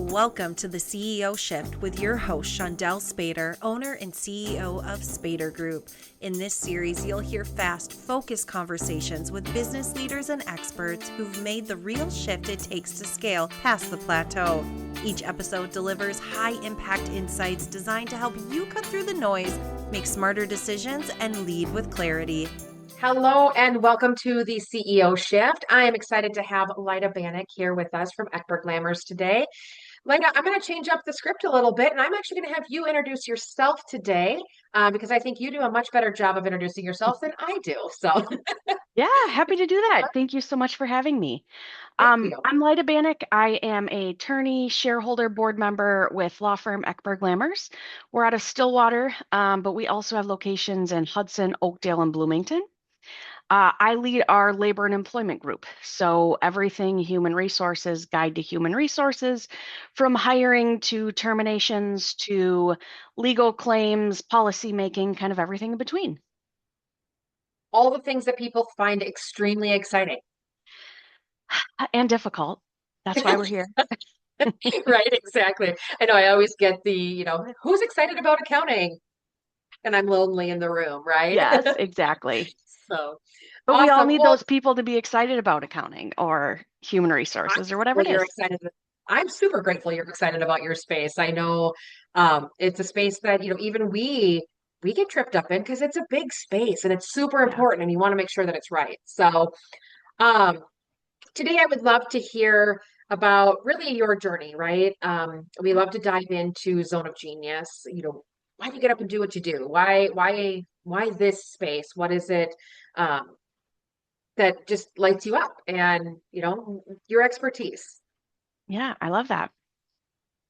Welcome to the CEO Shift with your host, Shondell Spader, owner and CEO of Spader Group. In this series, you'll hear fast, focused conversations with business leaders and experts who've made the real shift it takes to scale past the plateau. Each episode delivers high-impact insights designed to help you cut through the noise, make smarter decisions, and lead with clarity. Hello and welcome to the CEO Shift. I am excited to have Lida Bannink here with us from Ekberg Lammers today. Lida, I'm going to change up the script a little bit, and I'm actually going to have you introduce yourself today because I think you do a much better job of introducing yourself than I do. So, Yeah, happy to do that. Thank you so much for having me. thank you. I'm Lida Bannink. I am a attorney, shareholder, board member with law firm Ekberg Lammers. We're out of Stillwater, but we also have locations in Hudson, Oakdale, and Bloomington. I lead our labor and employment group. So everything human resources, guide to human resources, from hiring to terminations to legal claims, policy making, kind of everything in between. All the things that people find extremely exciting. And difficult. That's why we're here. Right, exactly. I know I always get who's excited about accounting? And I'm lonely in the room, right? Yes, exactly. So But we all awesome. need Well, those people to be excited about accounting or human I'm resources or whatever grateful it you're is. excited. I'm super grateful you're excited about your space. I know it's a space that, even we get tripped up in because it's a big space and it's super Yeah. important and you want to make sure that it's right. So um, today I would love to hear about really your journey, right? We love to dive into Zone of Genius. Why do you get up and do what you do? Why this space? What is it? Um, that just lights you up and your expertise. Yeah, I love that.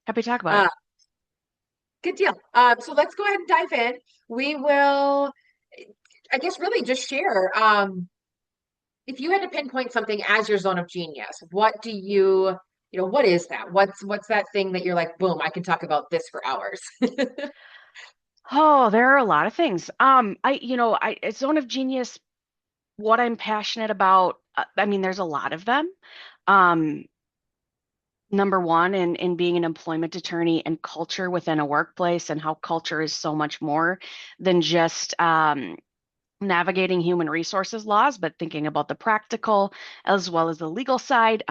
Happy to talk about uh it. Good deal. So let's go ahead and dive in. We will, I guess, really just share, if you had to pinpoint something as your zone of genius, what do what is that? What's that thing that you're like, boom, I can talk about this for hours? Oh, there are a lot of things. It's Zone of Genius, what I'm passionate about. I mean, there's a lot of them. Um, Number one, in being an employment attorney and culture within a workplace and how culture is so much more than just navigating human resources laws, but thinking about the practical as well as the legal side.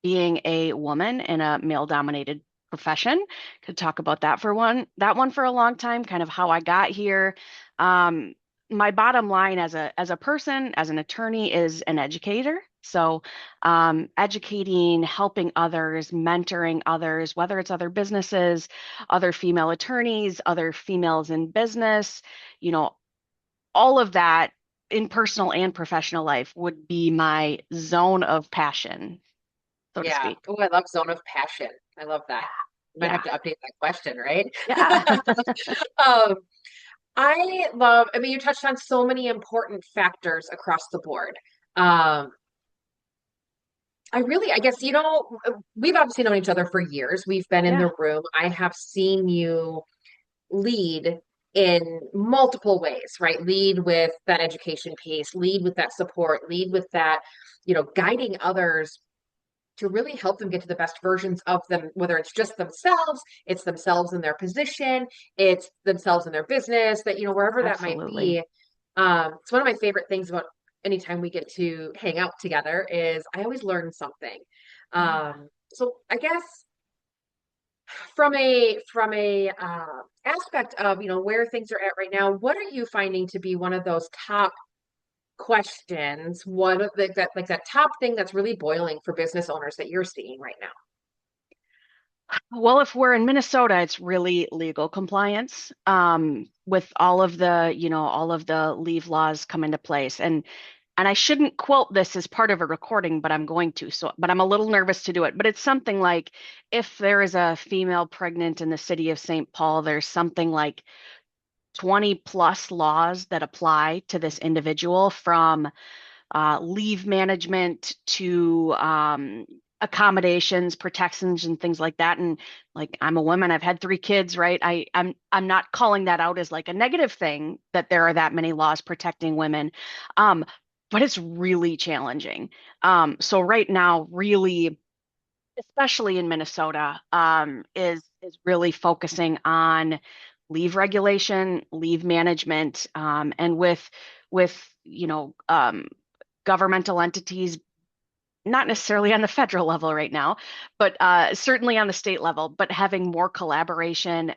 Being a woman in a male-dominated profession, could talk about that one for a long time, kind of how I got here. Um, my bottom line as a person, as an attorney, is an educator. So, educating, helping others, mentoring others, whether it's other businesses, other female attorneys, other females in business, you know, all of that in personal and professional life would be my zone of passion, so to Yeah. speak. Oh, I love zone of passion. I love that. Might have Yeah. to update that question, right? Yeah. um I mean, you touched on so many important factors across the board. Um, I guess, we've obviously known each other for years. We've been in Yeah. the room. I have seen you lead in multiple ways, right? Lead with that education piece, lead with that support, lead with that, guiding others to really help them get to the best versions of them, whether it's just themselves, it's themselves in their position, it's themselves in their business, that, wherever that might Absolutely. be. It's one of my favorite things about anytime we get to hang out together is I always learn something. Yeah. So I guess from a aspect of where things are at right now, what are you finding to be one of those top questions? What of that top thing that's really boiling for business owners that you're seeing right now? Well, if we're in Minnesota, it's really legal compliance, with all of the leave laws come into place. And I shouldn't quote this as part of a recording, but I'm going to. So, but I'm a little nervous to do it. But it's something like, if there is a female pregnant in the city of St. Paul, there's something like 20 plus laws that apply to this individual, from leave management to accommodations, protections, and things like that. And like, I'm a woman, I've had three kids, right? I'm not calling that out as like a negative thing that there are that many laws protecting women. But it's really challenging. So right now, really, especially in Minnesota, is really focusing on leave regulation, leave management, and with governmental entities, not necessarily on the federal level right now, but certainly on the state level, but having more collaboration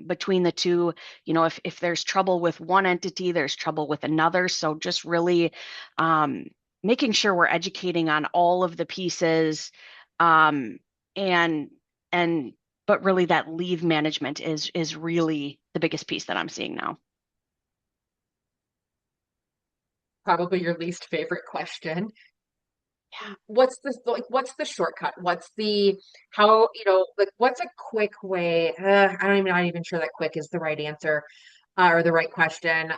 between the two. If there's trouble with one entity, there's trouble with another. So just really um, making sure we're educating on all of the pieces, um, and and but really that leave management is really the biggest piece that I'm seeing now. Probably your least favorite question. Yeah. What's the shortcut? What's the how, like what's a quick way? I'm not even sure that quick is the right answer, or the right question.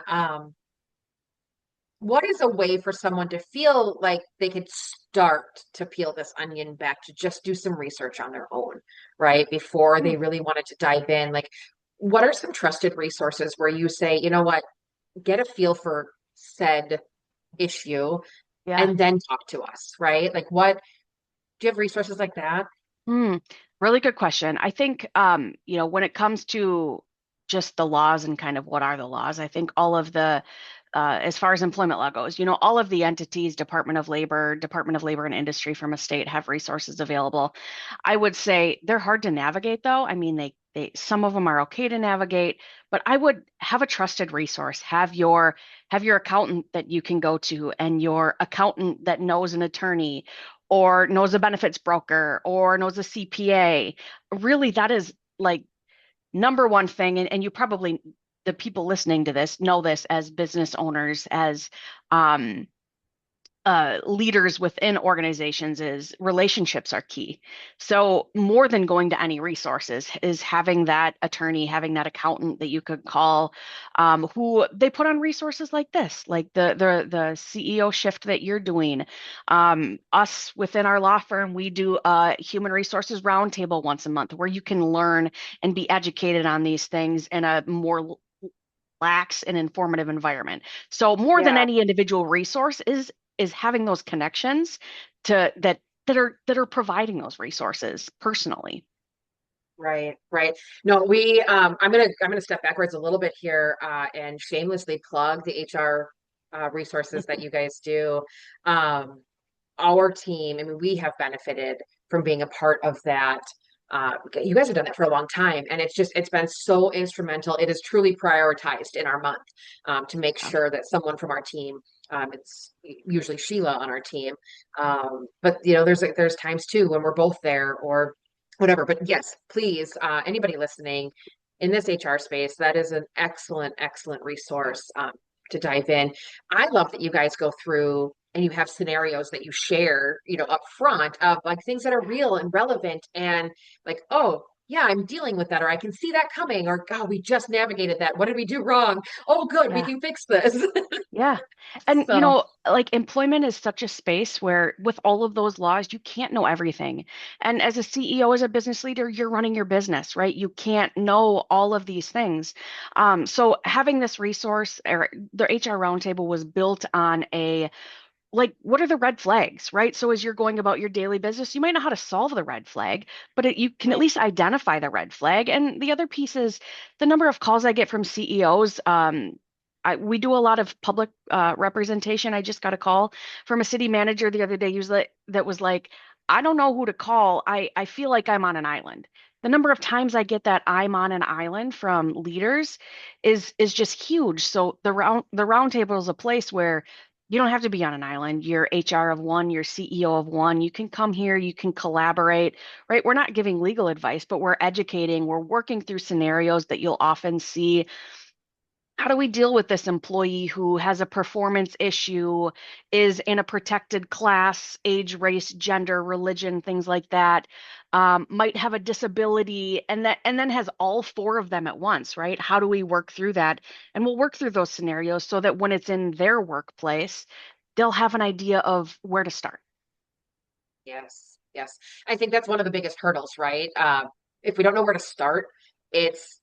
What is a way for someone to feel like they could start to peel this onion back, to just do some research on their own, right? Before Hmm. they really wanted to dive in. Like, what are some trusted resources where you say, you know what, get a feel for said issue Yeah. and then talk to us, right? Like, what do you have resources like that? Hmm. Really good question. I think, when it comes to just the laws and kind of what are the laws, I think all of as far as employment law goes, all of the entities, Department of Labor and Industry from a state have resources available. I would say they're hard to navigate though. I mean, some of them are okay to navigate, but I would have a trusted resource. Have your accountant that you can go to and your accountant that knows an attorney or knows a benefits broker or knows a CPA. Really, that is like number one thing. And you probably, the people listening to this know this as business owners, as um, leaders within organizations, is relationships are key. So more than going to any resources is having that attorney, having that accountant that you could call, who they put on resources like this, like the CEO shift that you're doing. Us within our law firm, we do a human resources roundtable once a month where you can learn and be educated on these things in a more lax and informative environment. So more than Yeah, any individual resource is having those connections to that are providing those resources personally. right, right. No, I'm gonna step backwards a little bit here, and shamelessly plug the HR resources that you guys do. Um, our team, I mean, we have benefited from being a part of that. You guys have done that for a long time, and it's been so instrumental. It is truly prioritized in our month, to make Yeah. sure that someone from our team, it's usually Sheila on our team, but there's times too when we're both there or whatever. But yes, please, anybody listening in this HR space, that is an excellent resource, to dive in. I love that you guys go through and you have scenarios that you share, up front, of like things that are real and relevant, and like, oh, yeah, I'm dealing with that, or I can see that coming, or God, we just navigated that. What did we do wrong? Oh, good, we Yeah. can fix this. Yeah. And So, like employment is such a space where with all of those laws, you can't know everything. And as a CEO, as a business leader, you're running your business, right? You can't know all of these things. So having this resource or the HR roundtable was built on what are the red flags, right? So as you're going about your daily business, you might know how to solve the red flag, but you can at right. least identify the red flag. And the other piece is the number of calls I get from CEOs. We do a lot of public representation. I just got a call from a city manager the other day that was like, I don't know who to call. I feel like I'm on an island. The number of times I get that I'm on an island from leaders is just huge. So the round table is a place where you don't have to be on an island. You're HR of one, you're CEO of one. You can come here, you can collaborate, right? We're not giving legal advice, but we're educating, we're working through scenarios that you'll often see. How do we deal with this employee who has a performance issue, is in a protected class, age, race, gender, religion, things like that, might have a disability, and then has all four of them at once, right? How do we work through that? And we'll work through those scenarios so that when it's in their workplace, they'll have an idea of where to start. Yes, yes. I think that's one of the biggest hurdles, right? If we don't know where to start, it's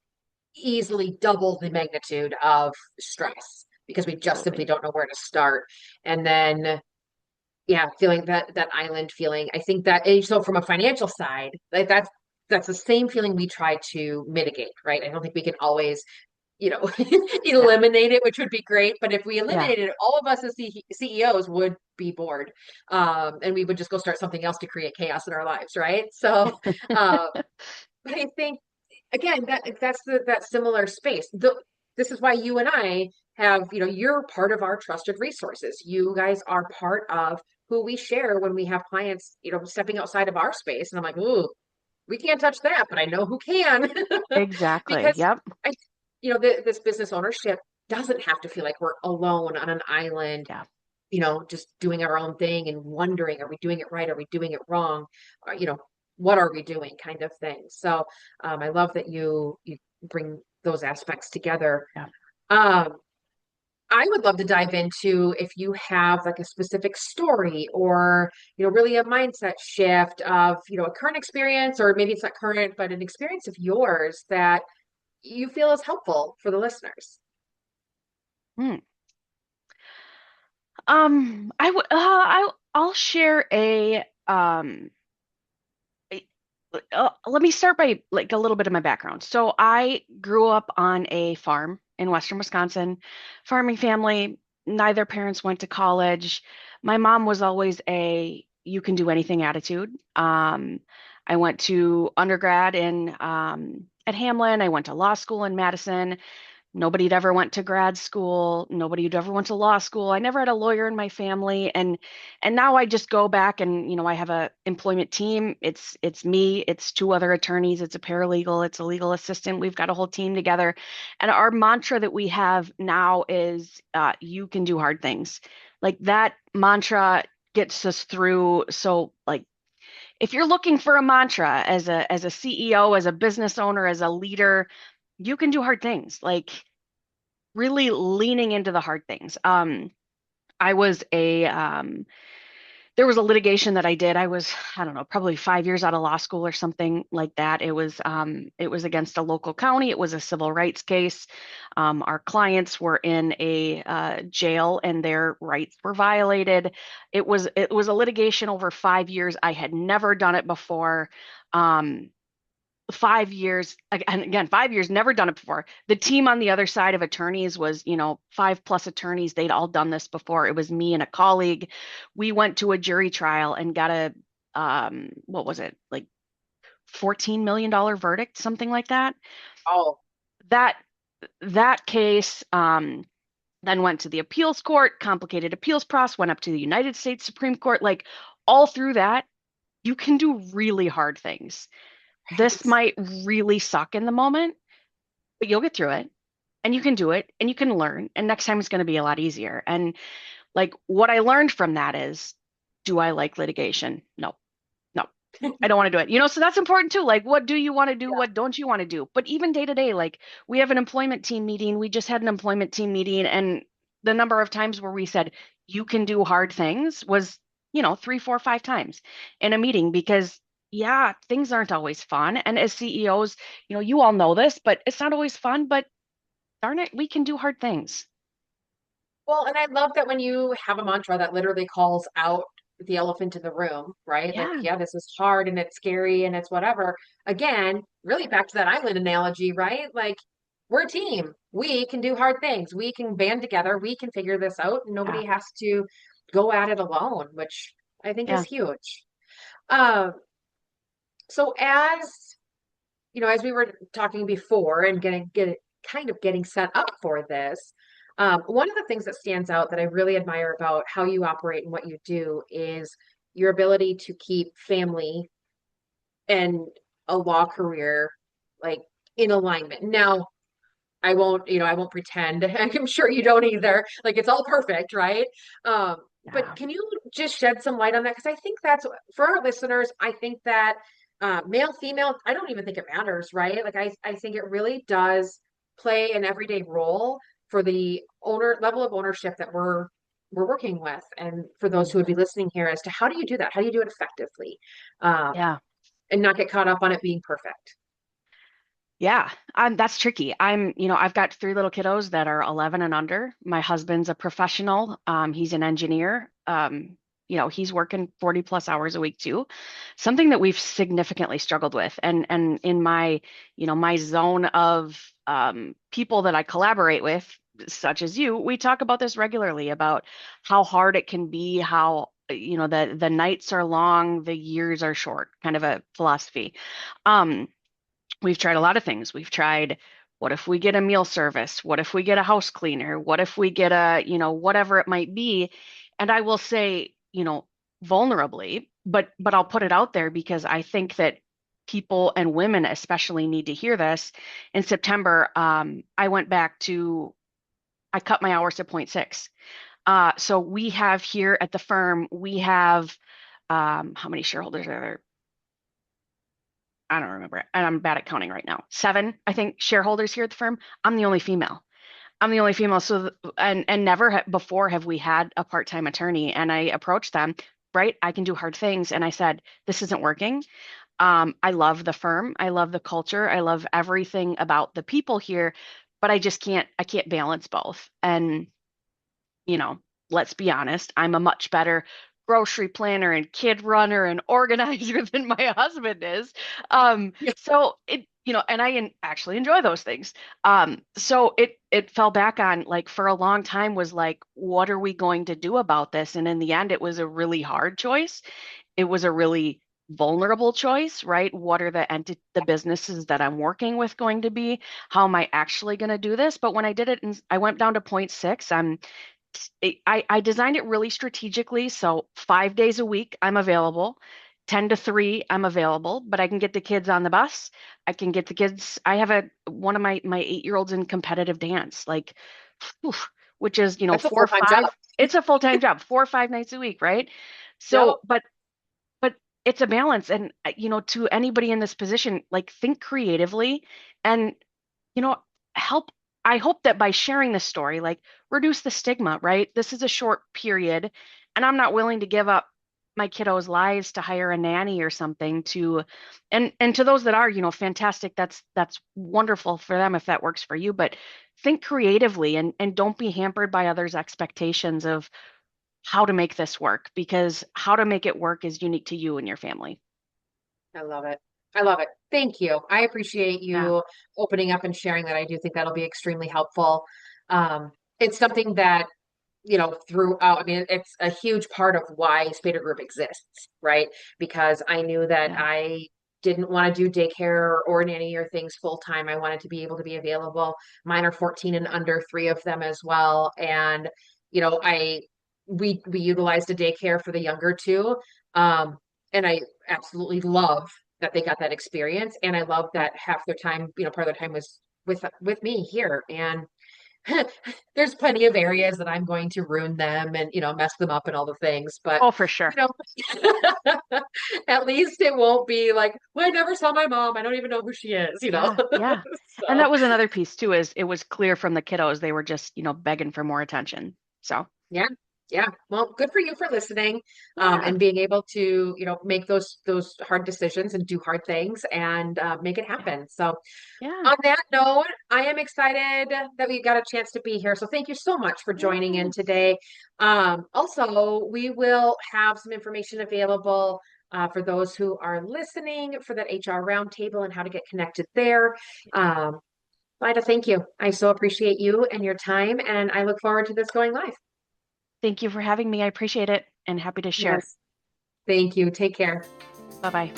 easily double the magnitude of stress because we just simply Absolutely. don't know where to start. And then Yeah, feeling that island feeling. I think that, and so from a financial side, like that's the same feeling we try to mitigate, right? I don't think we can always, Yeah. eliminate it, which would be great. But if we Yeah. eliminated it, all of us as CEOs would be bored, and we would just go start something else to create chaos in our lives, right? So, uh, but I think again that's that similar space. This is why you and I have, you're part of our trusted resources. You guys are part of who we share when we have clients, stepping outside of our space. And I'm like, ooh, we can't touch that, but I know who can. Exactly. Because Yep. I, this business ownership doesn't have to feel like we're alone on an island, Yeah. just doing our own thing and wondering, are we doing it right? Are we doing it wrong? Or, what are we doing kind of thing. So I love that you bring those aspects together. Yeah. Um, I would love to dive into if you have like a specific story or, really a mindset shift of, a current experience, or maybe it's not current, but an experience of yours that you feel is helpful for the listeners. Hmm. I'll share let me start by like a little bit of my background. So I grew up on a farm in Western Wisconsin, farming family. Neither parents went to college. My mom was always a you can do anything attitude. I went to undergrad in at Hamlin. I went to law school in Madison. Nobody'd ever went to grad school. Nobody'd ever went to law school. I never had a lawyer in my family. And now I just go back and, I have a employment team. It's me, it's two other attorneys, it's a paralegal, it's a legal assistant. We've got a whole team together. And our mantra that we have now is you can do hard things. Like that mantra gets us through. So like if you're looking for a mantra as a CEO, as a business owner, as a leader, you can do hard things. Like really leaning into the hard things. I was a there was a litigation that I did. I was, I don't know, probably 5 years out of law school or something like that. It was against a local county. It was a civil rights case. Our clients were in a jail and their rights were violated. It was a litigation over 5 years. I had never done it before. 5 years, and again, 5 years, never done it before. The team on the other side of attorneys was, 5+ attorneys. They'd all done this before. It was me and a colleague. We went to a jury trial and got what was it, like $14 million verdict, something like that. Oh, That that case then went to the appeals court, complicated appeals process, went up to the United States Supreme Court. Like all through that, you can do really hard things. This right. might really suck in the moment, but you'll get through it and you can do it and you can learn. And next time it's going to be a lot easier. And like what I learned from that is, do I like litigation? No, no, I don't want to do it. So that's important too. Like, what do you want to do? Yeah. What don't you want to do? But even day to day, like we have an employment team meeting. We just had an employment team meeting. And the number of times where we said, you can do hard things was, 3, 4, 5 times in a meeting because yeah, things aren't always fun. And as CEOs, you all know this, but it's not always fun, but darn it, we can do hard things. Well, and I love that when you have a mantra that literally calls out the elephant in the room, right? Like, Yeah, yeah, this is hard and it's scary and it's whatever. Again, really back to that island analogy, right? Like, we're a team. We can do hard things. We can band together. We can figure this out. And yeah, nobody has to go at it alone, which I think is yeah. huge. Um, so as we were talking before and getting set up for this, one of the things that stands out that I really admire about how you operate and what you do is your ability to keep family and a law career like in alignment. Now, I won't pretend. I'm sure you don't either. Like it's all perfect, right? Um, but Yeah. can you just shed some light on that? Because I think that's for our listeners, I think that male, female, I don't even think it matters, right? Like I think it really does play an everyday role for the owner level of ownership that we're working with. And for those who would be Mhm. listening here as to how do you do that? How do you do it effectively? Um, Yeah. and not get caught up on it being perfect. Yeah. That's tricky. I've got three little kiddos that are 11 and under. My husband's a professional. He's an engineer. he's working 40 plus hours a week too. Something that we've significantly struggled with. And in my, my zone of people that I collaborate with, such as you, we talk about this regularly about how hard it can be, how, the nights are long, the years are short, kind of a philosophy. We've tried a lot of things. We've tried, what if we get a meal service? What if we get a house cleaner? What if we get a, whatever it might be? And I will say, vulnerably, but I'll put it out there because I think that people and women especially need to hear this. In September, I cut my hours to 0.6. So we have here at the firm, we have, how many shareholders are there? I don't remember. And I'm bad at counting right now. 7, I think, shareholders here at the firm. I'm the only female. So, and never before have we had a part-time attorney. And I approached them, right? I can do hard things. And I said, this isn't working. I love the firm. I love the culture. I love everything about the people here, but I can't balance both. And, let's be honest, I'm a much better grocery planner and kid runner and organizer than my husband is. So it, and I actually enjoy those things. So it fell back on, like, for a long time was like, what are we going to do about this? And in the end, it was a really hard choice. It was a really vulnerable choice, right? What are the businesses that I'm working with going to be? How am I actually going to do this? But when I did it, and I went down to 0.6, I designed it really strategically. So 5 days a week, I'm available. 10 to 3, I'm available, but I can get the kids on the bus. I can get the kids. I have one of my 8-year-olds in competitive dance, like, which is, That's 4 or 5. job. It's a full-time job, 4 or 5 nights a week, right? So, but it's a balance. And, to anybody in this position, like, think creatively and, help. I hope that by sharing this story, like, reduce the stigma, right? This is a short period, and I'm not willing to give up my kiddos' lives to hire a nanny or something and to those that are, fantastic. That's wonderful for them if that works for you, but think creatively and don't be hampered by others' expectations of how to make this work, because how to make it work is unique to you and your family. I love it. Thank you. I appreciate you opening up and sharing that. I do think that'll be extremely helpful. It's something that, throughout, I mean, it's a huge part of why Spader Group exists, right? Because I knew that I didn't want to do daycare or nanny or things full time. I wanted to be able to be available. Mine are 14 and under, 3 of them as well. And, we utilized a daycare for the younger 2. And I absolutely love that they got that experience. And I love that half their time, part of their time was with me here. And there's plenty of areas that I'm going to ruin them and, mess them up and all the things. But for sure. At least it won't be like, well, I never saw my mom. I don't even know who she is, Yeah. So. And that was another piece too, is it was clear from the kiddos, they were just, begging for more attention. So yeah. Well, good for you for listening, and being able to, make those hard decisions and do hard things and make it happen. So on that note, I am excited that we got a chance to be here. So thank you so much for joining in today. Also, we will have some information available for those who are listening for that HR roundtable and how to get connected there. Lida, thank you. I so appreciate you and your time, and I look forward to this going live. Thank you for having me. I appreciate it and happy to share. Yes. Thank you. Take care. Bye-bye.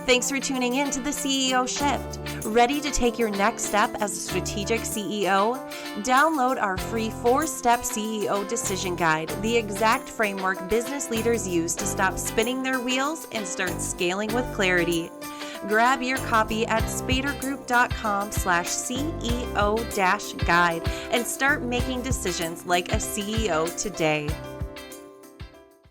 Thanks for tuning in to the CEO Shift. Ready to take your next step as a strategic CEO? Download our free 4-step CEO decision guide, the exact framework business leaders use to stop spinning their wheels and start scaling with clarity. Grab your copy at spadergroup.com/CEO-guide and start making decisions like a CEO today.